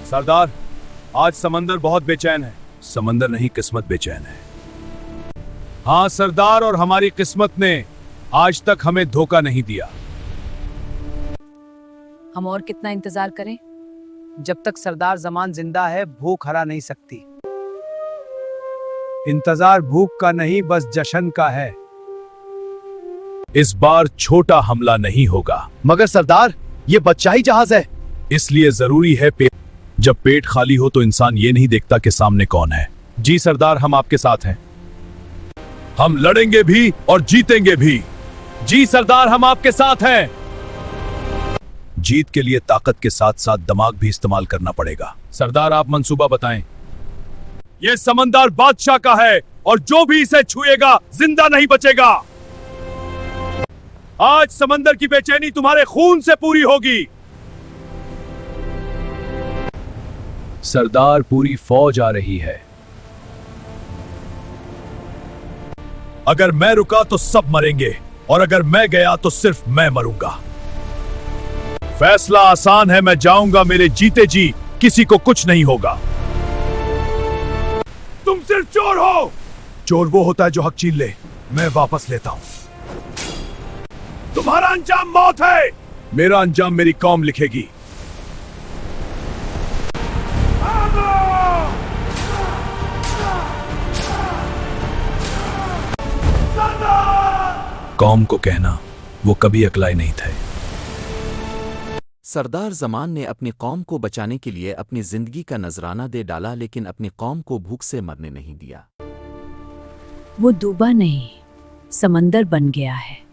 सरदार, आज समंदर बहुत बेचैन है। समंदर नहीं, किस्मत बेचैन है। हाँ सरदार, और हमारी किस्मत ने आज तक हमें धोखा नहीं दिया। हम और कितना इंतजार करें? जब तक सरदार जमान जिंदा है, भूख हरा नहीं सकती। इंतजार भूख का नहीं, बस जश्न का है। इस बार छोटा हमला नहीं होगा। मगर सरदार, ये बदशाही जहाज है। इसलिए जरूरी है जब पेट खाली हो तो इंसान ये नहीं देखता कि सामने कौन है। जी सरदार, हम आपके साथ हैं। हम लड़ेंगे भी और जीतेंगे भी। जी सरदार, हम आपके साथ हैं। जीत के लिए ताकत के साथ साथ दिमाग भी इस्तेमाल करना पड़ेगा। सरदार, आप मंसूबा बताएं। यह समंदर बादशाह का है और जो भी इसे छुएगा जिंदा नहीं बचेगा। आज समंदर की बेचैनी तुम्हारे खून से पूरी होगी। सरदार, पूरी फौज आ रही है। अगर मैं रुका तो सब मरेंगे और अगर मैं गया तो सिर्फ मैं मरूंगा। फैसला आसान है, मैं जाऊंगा, मेरे जीते जी किसी को कुछ नहीं होगा। तुम सिर्फ चोर हो। चोर वो होता है जो हक छीन ले। मैं वापस लेता हूं। तुम्हारा अंजाम मौत है। मेरा अंजाम मेरी कौम लिखेगी। कौम को कहना वो कभी अकलाए नहीं थे। सरदार जमान ने अपनी कौम को बचाने के लिए अपनी जिंदगी का नजराना दे डाला, लेकिन अपनी कौम को भूख से मरने नहीं दिया। वो डूबा नहीं, समंदर बन गया है।